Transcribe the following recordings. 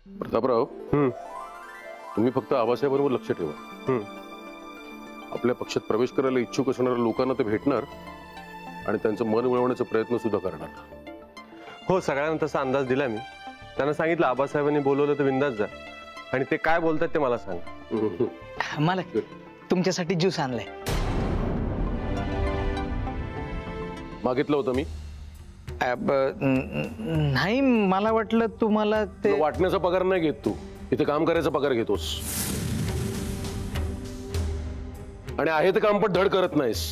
प्रतापराव, तुम्ही फक्त आबासाहेबांवर लक्ष ठेवा. आपल्या पक्षात प्रवेश करायला इच्छुक असणाऱ्या लोकांना ते भेटणार आणि त्यांचं मन मिळवण्याचा प्रयत्न सुद्धा करणार. हो, सगळ्यांना तसा अंदाज दिला मी. त्यांना सांगितलं आबासाहेबांनी बोलवलं तर बिंदास जा आणि ते काय बोलतात ते मला सांग. मालक, तुमच्यासाठी ज्यूस आणलाय. मागितलं होतं मी. नाही, मला वाटलं तुम्हाला ते. वाटण्याचा पगार नाही घेत तू, इथे काम करायचा पगार घेतोस आणि आहे ते काम पण धड करत नाहीस.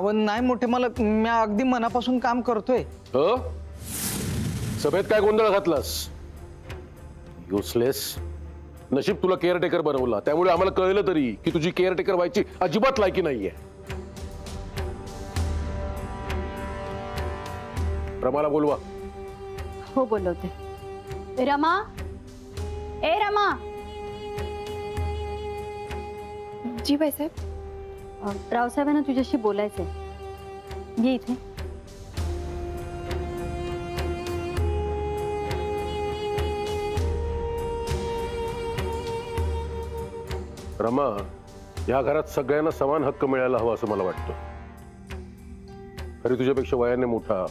नाही मोठे मालक, मी अगदी मनापासून काम करतोय. सभेत काय गोंधळ घातलास? युजलेस. नशीब तुला केअरटेकर बनवला, त्यामुळे आम्हाला कळलं तरी की तुझी केअरटेकर व्हायची अजिबात लायकी नाहीये. रमाला बोलवा. हो, बोलवते. रमा, ए रमा. जी बाईसाहेब. रावसाहेबांना तुझ्याशी बोलायचंय. ये इथे. रमा, या घरात सगळ्यांना समान हक्क मिळायला हवा असं मला वाटतं. अरे तुझ्यापेक्षा वयाने मोठा,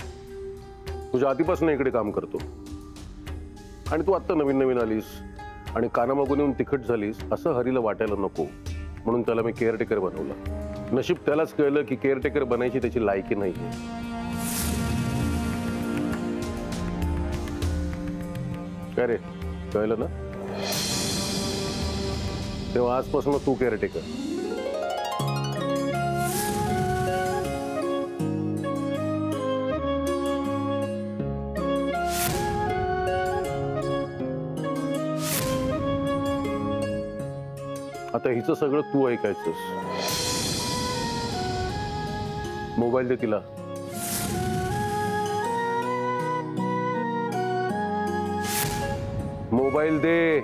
तुझ्या आधीपासून इकडे काम करतो आणि तू आत्ता नवीन नवीन आलीस आणि कानामागून येऊन तिखट झालीस असं हरीला वाटायला नको, म्हणून त्याला मी केअरटेकर बनवलं. नशीब त्यालाच कळलं की केअरटेकर बनायची त्याची लायकी नाहीये. काय रे, कळलं ना? तेव्हा आजपासून तू केअरटेकर. आता हिचं सगळं तू ऐकायचंस. मोबाईल दे तिला. मोबाईल दे.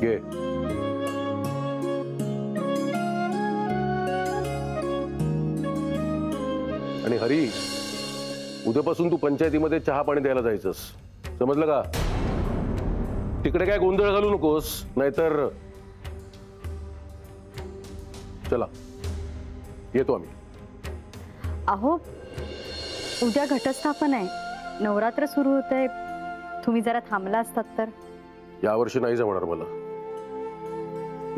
घे. आणि हरी, उद्यापासून तू पंचायतीमध्ये चहा पाणी द्यायला जायचंस, समजलं का? तिकडे काय गोंधळ घालू नकोस, नाहीतर. चला, येतो आम्ही. अहो, उद्या घटस्थापन आहे, नवरात्र सुरू होत आहे. तुम्ही जरा थांबला असतात तर. यावर्षी नाही जमणार मला.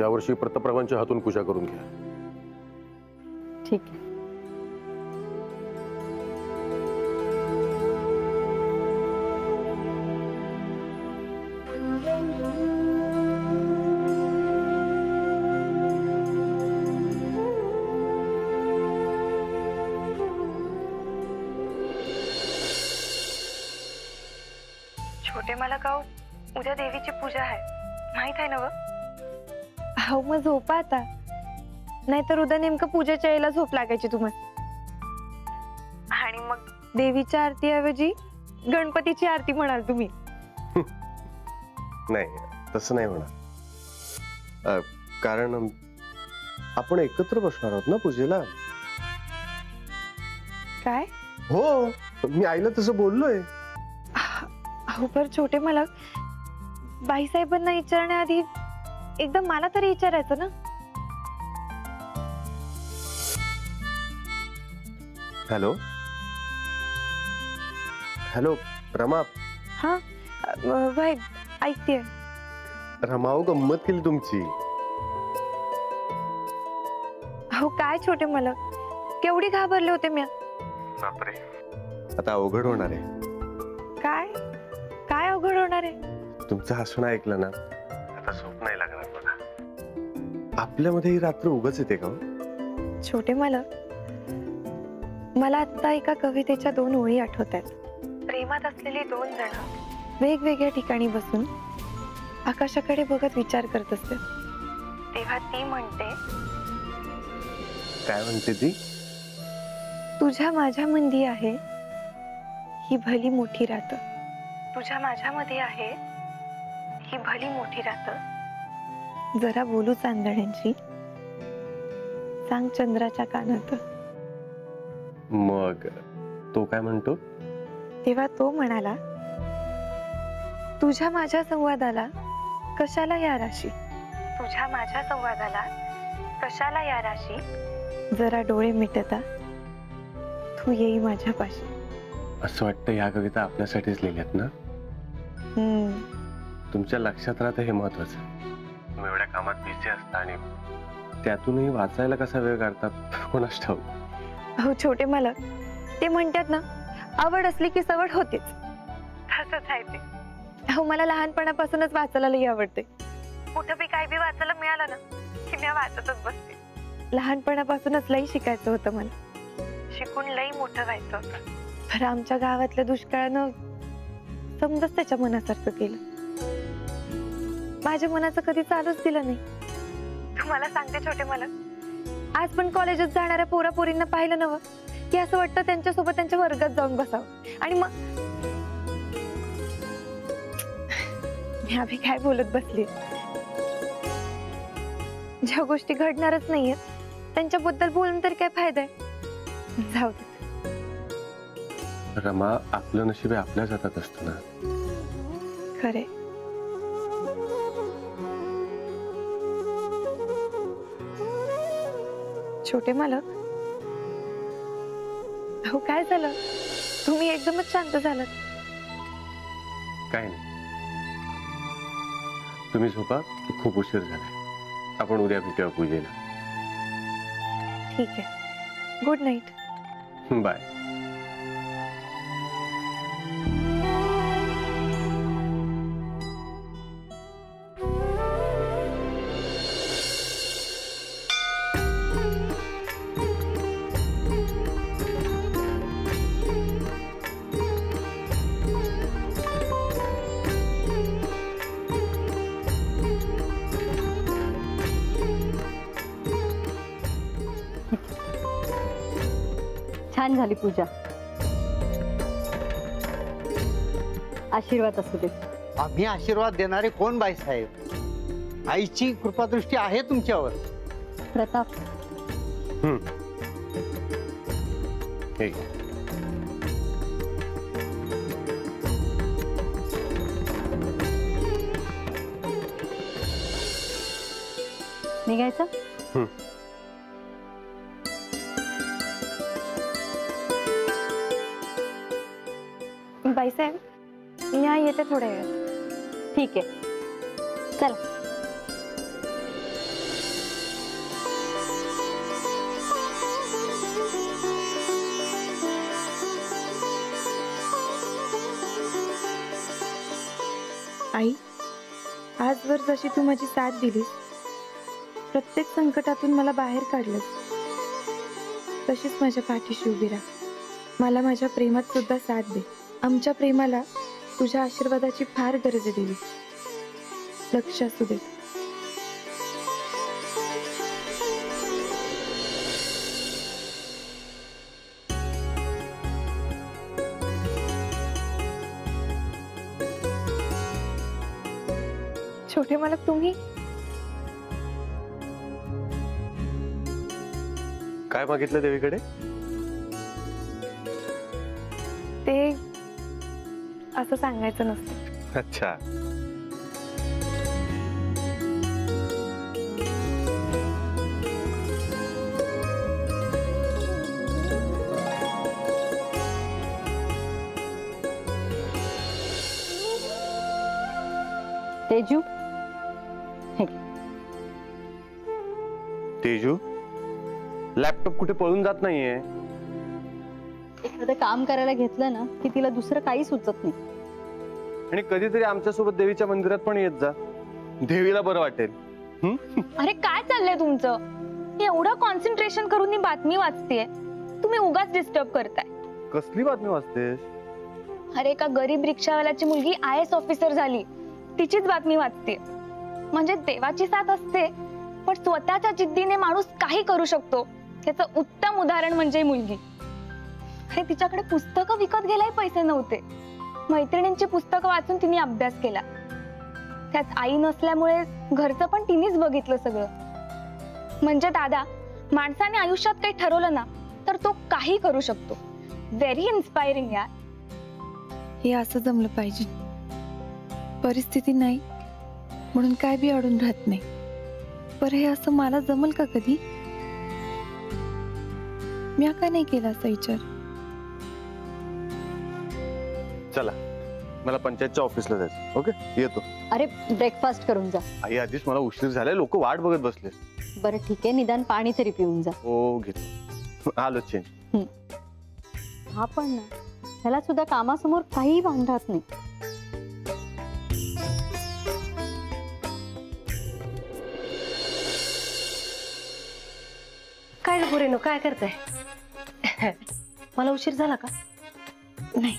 यावर्षी प्रतापरावांच्या हातून पूजा करून घ्या. ठीक आहे. छोटे मला गाव, उद्या देवीची पूजा आहे, माहित आहे ना? हो, मग झोपा आता, नाहीतर उद्या नेमकं पूजेच्या वेळेला झोप लागायची तुम्हाला. आणि मग देवीच्या आरती ऐवजी गणपतीची आरती म्हणाल तुम्ही. नाही, तसं नाही म्हणा. कारण आपण एकत्र बसणार आहोत ना पूजेला. काय? हो, मी आईला तसं बोललोय. अहो, पर छोटे मला बाईसाहेबांना विचारण्याआधी एकदा मला तरी विचारायचं ना. Hello hello, Rama. हा बाई, ऐकतेय. रमाओ, गंमत केली तुमची. अहो, काय छोटे मला, केवढी घाबरले होते मी. बापरे, आता अवघड होणार आहे. काय काय अवघड होणार आहे? तुमचं हसणं ऐकलं ना, आता झोप नाही लागणार बघा. आपल्यामध्ये ही रात्र उगाच येते का? छोटे मला आता एका कवितेच्या 2 ओळी आठवत आहेत. प्रेमात असलेली 2 जण वेगवेगळ्या ठिकाणी बसून आकाशाकडे बघत विचार करत असते, तेव्हा ती म्हणते. काय म्हणते ती? तुझ्या माझ्या मंदी आहे ही भली मोठी रात. तुझ्या माझ्यामध्ये आहे ही भली मोठी रात. जरा बोलू चांदण्यांची, सांग चंद्राच्या कानात. मग तो काय म्हणतो? तेव्हा तो म्हणाला, तुझ्या माझ्या संवादाला कशाला या राशी, तुझ्या माझ्या संवादाला कशाला या राशी, जरा डोळे मिटता तू येई माझ्यापाशी. असं वाटतं ह्या कविता आपल्यासाठीच लिहिल्यात ना? तुमच्या लक्षात राहतं हे महत्वाचं. तुम्ही एवढ्या कामात बिझी असता आणि त्यातूनही वाचायला कसा वेळ काढतात कोणाच ठाऊक. हो छोटे मालक, ते म्हणतात ना, आवड असली की सवड होतेच, तसंच आहे ते. हो, मला लहानपणापासूनच वाचायला लई आवडते. कुठं बी काय बी वाचायला मिळालं ना की मी वाचतच बसते. लहानपणापासूनच लई शिकायचं होतं मला, शिकून लई मोठं व्हायचं होतं. तर आमच्या गावातल्या दुष्काळानं समजच त्याच्या मनासारखं केलं. माझ्या मनाचं कधी चालूच दिलं नाही. तुम्हाला सांगते छोटे मालक, आज पण कॉलेजात जाणाऱ्या पोरा पोरींना पाहिलं नवं की असं वाटतं त्यांच्यासोबत त्यांच्या वर्गात जाऊन बसावं. आणि मग मी अभि काय बोलत बसली, ज्या गोष्टी घडणारच नाहीयेत त्यांच्याबद्दल बोलून तरी काय फायदा आहे. जाऊ दे. रमा, आपलं नशीब हे आपल्याच हातात असतं ना. खरे छोटे मालक, हो काय झालं, तुम्ही एकदमच शांत झालात. काय नाही, तुम्ही झोपा, खूप उशीर झालाय. आपण उद्या भेटूया पूजेला. ठीक आहे, गुड नाईट. बाय. छान झाली पूजा. आशीर्वाद असू दे. आम्ही आशीर्वाद देणारे कोण बाईसाहेब? आईची कृपादृष्टी आहे तुमच्यावर. प्रताप, हे निघायचं? बाईसाहेब, मी येते थोड्या वेळात. ठीक आहे, चला. आई, आजवर जशी तू माझी साथ दिलीस, प्रत्येक संकटातून मला बाहेर काढलंस, तशीच माझ्या पाठीशी उभी राहा. मला माझ्या प्रेमात सुद्धा साथ दे. आमच्या प्रेमाला तुझ्या आशीर्वादाची फार गरज आहे देवी. लक्ष असू दे. छोटे मालक, तुम्ही काय मागितलं देवीकडे? ते असं सांगायचं नसतं. अच्छा. तेजू, हे घे. तेजू, लॅपटॉप कुठे पळून जात नाहीये. एखादं काम करायला घेतलं ना की तिला दुसरं काही सुचत नाही. आणि कधीतरी आमच्यासोबत देवीच्या मंदिरात पण येत जा, देवीला बरं वाटेल. अरे काय चाललंय तुमचं? एवढं कॉन्सन्ट्रेशन करून मी बातमी वाचतेय, तुम्ही उगाच डिस्टर्ब करताय. कसली बातमी वाचतेस? अरे एका गरीब रिक्षावाल्याची मुलगी IAS ऑफिसर झाली, तिचीच बातमी वाचते. म्हणजे देवाची साथ असते, पण स्वतःच्या जिद्दीने माणूस काही करू शकतो याचं उत्तम उदाहरण म्हणजे मुलगी. अरे तिच्याकडे पुस्तकं विकत घ्यायलाही पैसे नव्हते. मैत्रिणींची पुस्तकं वाचून तिने अभ्यास केला. त्यात आई नसल्यामुळे घरचं पण तिनेच बघितलं सगळं. म्हणजे दादा, माणसाने आयुष्यात काही ठरवलं ना तर तो काही करू शकतो. व्हेरी इन्स्पायरिंग यार. हे असं जमलं पाहिजे. परिस्थिती नाही म्हणून काय बी अडून राहत नाही. पर हे असं मला जमल का कधी? मी का नाही केला असा विचार? चला, मला पंचायतच्या ऑफिसला जायचं. ओके, येतो. अरे ब्रेकफास्ट करून जा. आई, आधीच मला उशीर झालाय, लोक वाट बघत बसले. बरं ठीक आहे, निदान पाणी तरी पिऊन जा. हो, घेतो. आलो चेंज. हा पण ना, ह्याला सुद्धा कामासमोर काहीही भान राहत नाही. काय ग पोरीनो, काय करताय? मला उशीर झाला का? नाही.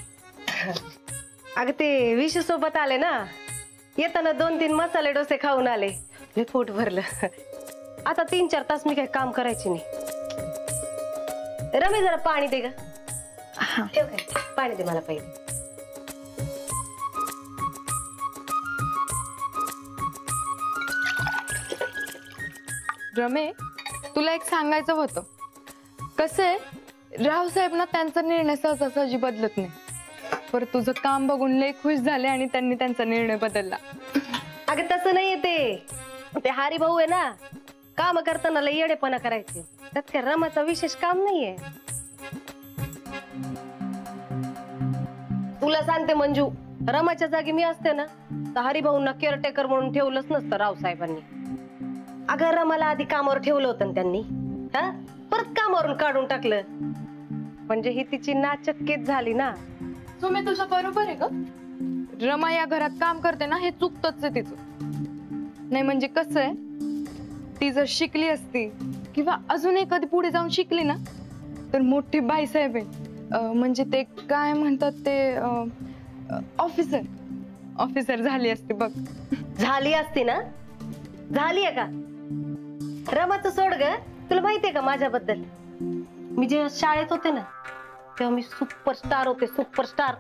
अगं ते विशू सोबत आले ना, येताना 2-3 मसाले डोसे खाऊन आले. मी पोट भरलं. आता 3-4 तास मी काही काम करायची नाही. रमी, जरा पाणी दे ग. ठेव काय, पाणी दे मला पहिले. रमे, तुला एक सांगायचं होतं. कसं आहे, रावसाहेब ना त्यांचा निर्णय सहजासहजी बदलत नाही. पर तुझं काम बघून लय खुश झाले आणि त्यांनी त्यांचा निर्णय बदलला. अगं तसं नाहीये ते हारी भाऊ आहे ना, काम करताना लय येडेपणा करायचे. त्यात काय रमाचा विशेष काम नाहीये. तुला सांगते मंजू, रमाच्या जागी मी असते ना तर हरिभाऊंना केअरटेकर म्हणून ठेवलंच नसतं रावसाहेबांनी. अगं रमाला आधी कामावर ठेवलं होतं ना त्यांनी, हा, परत कामावरून काढून टाकलं. म्हणजे ही तिची नाचक्कीच झाली ना. तुम्ही तुझं बरोबर आहे ग. रमा या घरात काम करते ना, हे चुकतच आहे तिचं. नाही म्हणजे कसं आहे, ती जर शिकली असती किंवा अजूनही कधी पुढे जाऊन शिकली ना तर मोठी बाईसाहेब आहे. म्हणजे ते काय म्हणतात ते, ऑफिसर झाली असते बघ. झाली असती ना? झाली आहे का? रमाचं सोड ग. तुला माहितीये का माझ्याबद्दल? मी जेव्हा शाळेत होते ना तेव्हा मी सुपरस्टार होते, सुपरस्टार.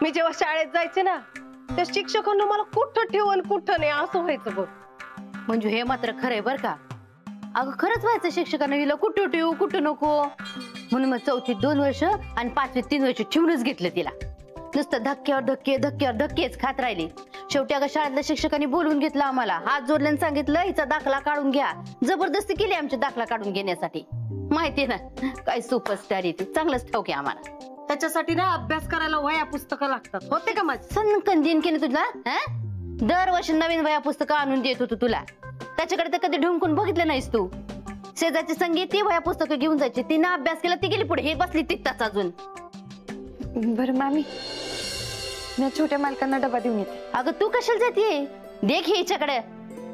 मी जेव्हा शाळेत जायचे ना त्या शिक्षकांना मला कुठं ठेवून कुठं नाही असं व्हायचं बघ. म्हणजे हे मात्र खरंय बर का. अगं खरंच व्हायचं शिक्षकांना, हिला कुठं ठेवू कुठं नको म्हणून मग 4थीत 2 वर्ष आणि 5वीत 3 वर्ष ठेवूनच घेतलं तिला. नुसतं धक्क्यावर धक्के धक्क्यावर धक्केच खात राहिली. शेवटी अगं शाळेतल्या शिक्षकांनी बोलवून घेतलं आम्हाला, हात जोडल्याने सांगितलं हिचा दाखला काढून घ्या. जबरदस्ती केली आमच्या दाखला काढून घेण्यासाठी. माहितीये ना काय सुपरस्टार आहे ती, चांगलंच ठाऊक आहे आम्हाला. त्याच्यासाठी ना अभ्यास करायला वह्या पुस्तकं लागतात. होते का माझं? सनकन दिन केलं तुला. दरवर्षी नवीन वह्या पुस्तकं आणून देत होतो तुला. त्याच्याकडे तर कधी ढुंकून बघितलं नाहीस तू. शेजारची संगीत ती वह्या पुस्तकं घेऊन जायची, तिनं अभ्यास केला ती गेली पुढे, हे बसली तिथंच अजून. बरं मामी, मी छोट्या मालकांना डबा देऊन येते. अगं तू कशाला जाते? देख हिच्याकडे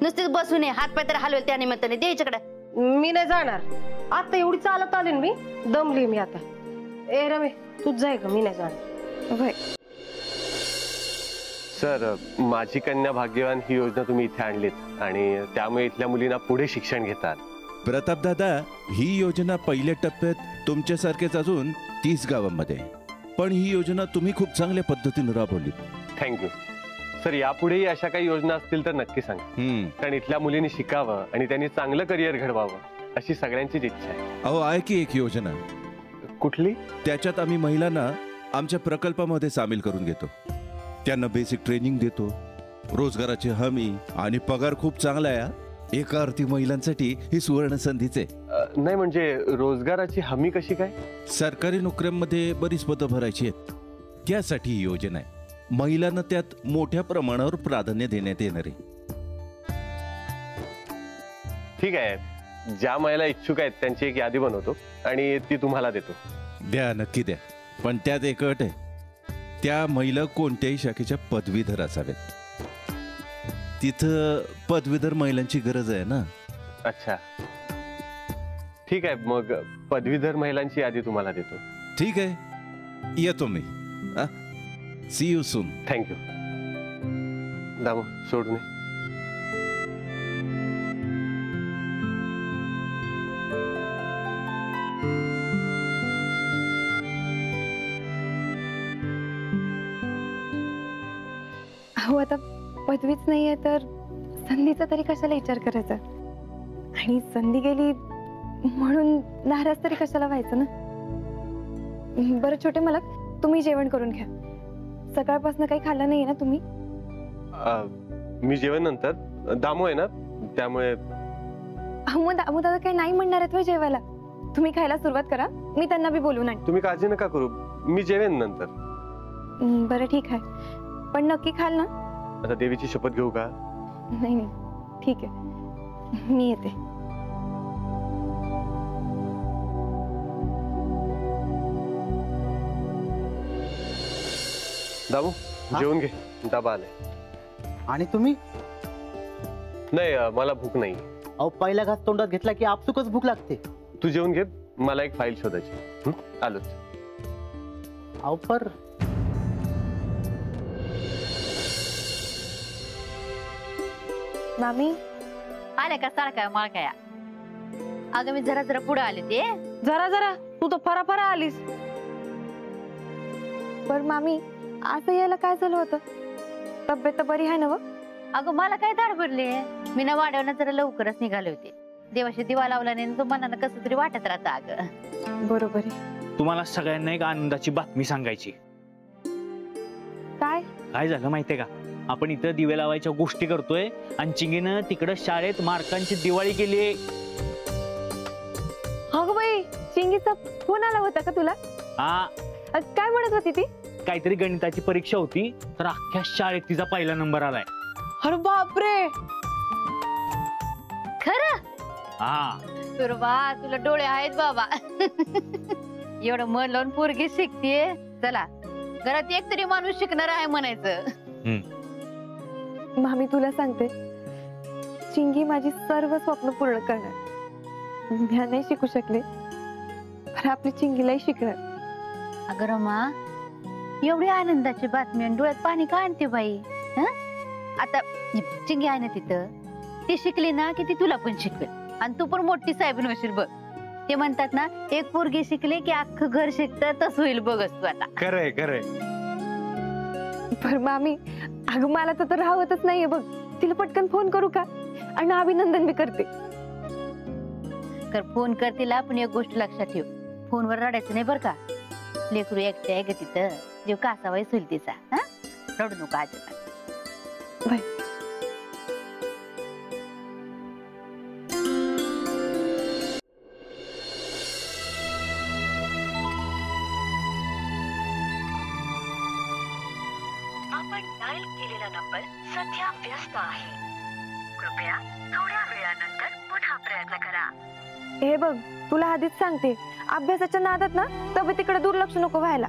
नुसतीच बसून हात पाय तर हलवेल त्या निमित्ताने. दे हिच्याकडे. मी नाही जाणार. आता एवढी चालत आले मी, दमली मी आता. ए रमे, तूच जाय ग, मी नाही जाणार. होय. सर, माझी कन्या भाग्यवान ही योजना तुम्ही इथे आणलीत आणि त्यामुळे इथल्या मुलींना पुढे शिक्षण घेतात. प्रताप दादा, ही योजना पहिल्या टप्प्यात तुमच्यासारखेच अजून 30 गावांमध्ये, पण ही योजना तुम्ही खूप चांगल्या पद्धतीने राबवली. Thank you sir. यापुढेही अशा काही योजना असतील तर नक्की सांगा. कारण इथल्या मुलींनी शिकावं आणि त्यांनी चांगलं करिअर घडवावं अशी सगळ्यांचीच इच्छा आहे. अहो आहे की एक योजना. कुठली? त्याच्यात आम्ही महिलांना आमच्या प्रकल्पामध्ये सामील करून घेतो. त्यांना बेसिक ट्रेनिंग देतो, रोजगाराची हमी आणि पगार खूप चांगला आहे. एका अर्थी महिलांसाठी ही सुवर्ण संधीच आहे. नाही म्हणजे रोजगाराची हमी कशी काय? सरकारी नोकऱ्यांमध्ये बरीच पदं भरायची आहेत, त्यासाठी ही योजना आहे. महिलांना त्यात मोठ्या प्रमाणावर प्राधान्य देण्यात येणार आहे. ठीक आहे, ज्या महिला इच्छुक आहेत त्यांची एक यादी बनवतो आणि ती तुम्हाला देतो. द्या, नक्की द्या. पण त्यात एक अट आहे, त्या महिला कोणत्याही शाखेच्या पदवीधर असाव्यात. तिथं पदवीधर महिलांची गरज आहे ना. अच्छा ठीक आहे, मग पदवीधर महिलांची यादी तुम्हाला देतो. ठीक आहे, येतो मी. See you soon. थँक्यू. दामो सोडून ये. हो, आता पदवीच नाहीये तर संधीचा तरी कशाला विचार करायचा. आणि संधी गेली म्हणून नाराज तरी कशाला व्हायचं ना. बरं छोटे मालक, तुम्ही जेवण करून घ्या. सकाळपासून काही खाल्लं नाहीये ना तुम्ही? मी जेवण नंतर, दामू आहे ना त्यामुळे. मग दामू दादा काही नाही म्हणणार आहेत होय जेवायला? तुम्ही खायला सुरुवात करा, मी त्यांना बी बोलून आणते. तुम्ही काळजी नका करू, मी जेवेन नंतर. बरं ठीक आहे, पण नक्की खाल ना? आता देवीची शपथ घेऊ का? नाही नाही ठीक आहे, मी येते. दामू जेवून घे, डबा आलाय. आणि तुम्ही? नाही मला भूक नाही. अहो पहिला घास तोंडात घेतला की आपसुकच भूक लागते. तू जेवून घे, मला एक फाईल शोधायची. आलोच. अहो पर मामी आल्या का साळकाय माळकाया? अगं मी जरा जरा पुढे आले ते. जरा जरा तू तर फरा आलीस. बर मामी, असं यायला काय झालं होतं? तब्येत तर बरी आहे ना? अगं मला काय दाढ भरली? मी ना वाड्यावर जरा लवकरच निघाले होते. देवाशी दिवा लावला नाही तो मनानं कसं तरी वाटत राहतं. अगं बरोबर आहे. तुम्हाला सगळ्यांना एक आनंदाची बातमी सांगायची. काय झालं माहितीये का? आपण इथं दिवे लावायच्या गोष्टी करतोय आणि चिंगीनं तिकडं शाळेत मार्कांची दिवाळी केली. अगं बाई, चिंगीचा फोन आला होता का तुला? हा. काय म्हणत होती ती? काहीतरी गणिताची परीक्षा होती तर अख्ख्या शाळेत तिचा पहिला नंबर आलाय. अरे बापरे, खरं? हा. बा तुला डोळे आहेत बाबा. एवढं मन लावून पोरगी शिकतीये. चला घरात एक तरी माणूस शिकणार आहे म्हणायचं. मामी तुला सांगते, चिंगी माझी सर्व स्वप्न पूर्ण करणार. मी नाही शिकू शकले, पण आपली चिंगीलाही शिकणार. अगं रमा, एवढी आनंदाची बातमी आणि डोळ्यात पाणी का आणते बाई? आता चिंगी आहे ना तिथं, ती शिकली ना की ती तुला पण शिकवेल आणि तू पण मोठी साहेबीन होशील बघ. ते म्हणतात ना, एक पोरगी शिकले की अख्खं घर शिकतं, तसं होईल बघच तू आता. खरंय. पर मामी, अगं मला तर राहतच नाहीये बघ. तिला पटकन फोन करू का? आणि अभिनंदन बी करते. कर फोन कर तिला, पण एक गोष्ट लक्षात ठेव, फोनवर रडायचं नाही बर का. लेकरू एकटे आहे ग तिथं, जीव कासावाईस होईल तिचा. रडू नका अजिबात. बाय. आपण डायल केलेला नंबर सध्या व्यस्त आहे. कृपया थोड्या वेळानंतर पुन्हा प्रयत्न करा. हे बघ, तुला आधीच सांगते, अभ्यासाच्या नादात ना तब्येतीकडे दुर्लक्ष नको व्हायला.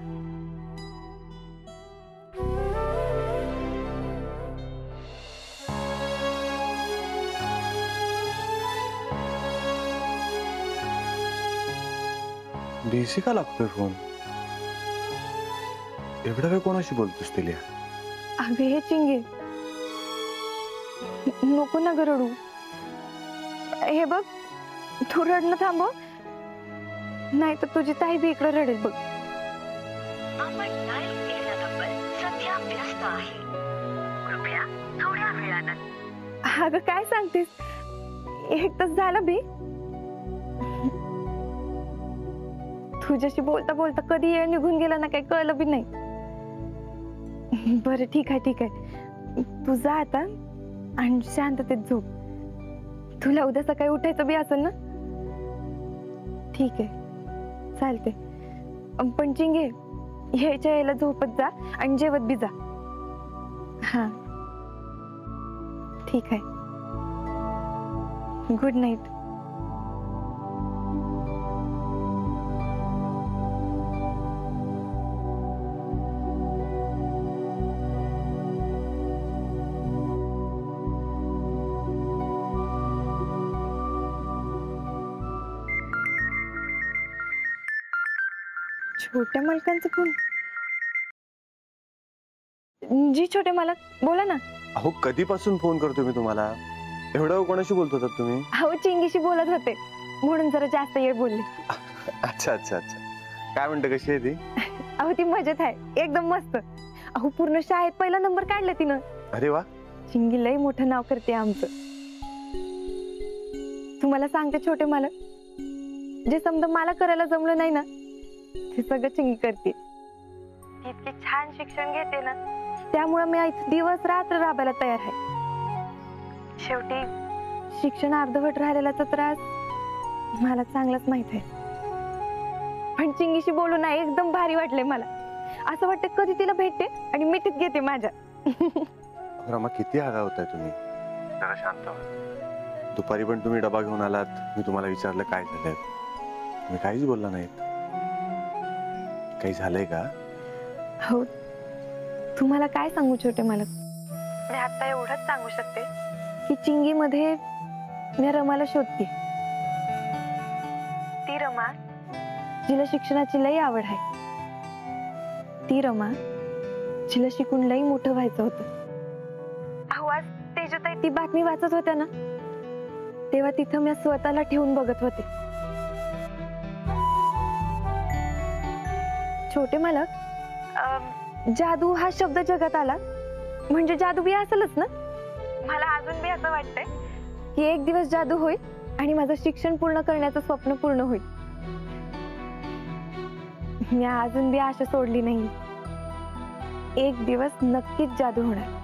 बिझी का लागतोय फोन? एवढा वेळ कोणाशी बोलतोस तिला? अगं हे चिंगे, नको ना ग रडू. हे बघ, तू रडणं थांबव, नाही तर तुझी ताई बी इकडे रडेल बघ. आपण डायल केलेला नंबर सध्या व्यस्त आहे. कृपया थोड्या वेळानंतर. अगं काय सांगतेस, एक तास झालं बी. तुझ्याशी बोलता बोलता कधी वेळ निघून गेला ना, काही कळलं बी नाही. बरं ठीक आहे, तू जा आता आणि शांततेत झोप. तुला उद्या सकाळी उठायचं बी असेल ना? ठीक आहे, चालते. पण चिंगे, यायच्या यायला झोपत जा आणि जेवत बी जा. हा ठीक आहे. Good night. छोट्या मालकांचा फोन. जी छोटे मालक, बोला ना. अहो कधीपासून फोन करतो मी तुम्हाला? एवढा वेळ कोणाशी बोलत होतात तुम्ही? अहो चिंगीशी बोलत होते, म्हणून जरा जास्त वेळ बोलले. अच्छा. काय म्हणते, कशी आहे ती? अहो ती मजेत आहे, एकदम मस्त. अहो पूर्ण शाळेत पहिला नंबर काढला तिनं. अरे वा. चिंगी लई मोठं नाव करते आमचं. तुम्हाला सांगते छोटे मालक, जे समजा मला करायला जमलं नाही ना ते सगळं चिंगी करते. ती इतकी छान शिक्षण घेते ना त्यामुळे मी इथे दिवस रात्र राबायला तयार आहे. शेवटी शिक्षण अर्धवट राहिलेल्याचा त्रास मला चांगलाच माहित आहे. पण चिंगीशी बोलून ना एकदम भारी वाटले मला. असं वाटतं कधी तिला भेटते आणि मिठीत घेते माझ्या. रमा किती आगावताय तुम्ही, जरा शांत व्हा. दुपारी पण तुम्ही डबा घेऊन आलात, मी तुम्हाला विचारलं काय झालंय, तुम्ही काहीच बोलला नाहीत. काही झालंय का? हो, तुम्हाला काय सांगू छोटे मालक. मी आता एवढंच सांगू शकते की चिंगी मध्ये मी रमाला शोधते. ती रमा जिला शिक्षणाची लई आवड आहे. ती रमा जिला शिकून लई मोठं व्हायचं होतं. अहो, आज तेजताई ती बातमी वाचत होत्या ना तेव्हा तिथं मी स्वतःला ठेवून बघत होते. छोटे मालक, जादू हा शब्द जगात आला म्हणजे जादू बी असेलच ना. मला अजून बी असं वाटतंय की एक दिवस जादू होईल आणि माझं शिक्षण पूर्ण करण्याचं स्वप्न पूर्ण होईल. मी अजून बी आशा सोडली नाही. एक दिवस नक्कीच जादू होणार.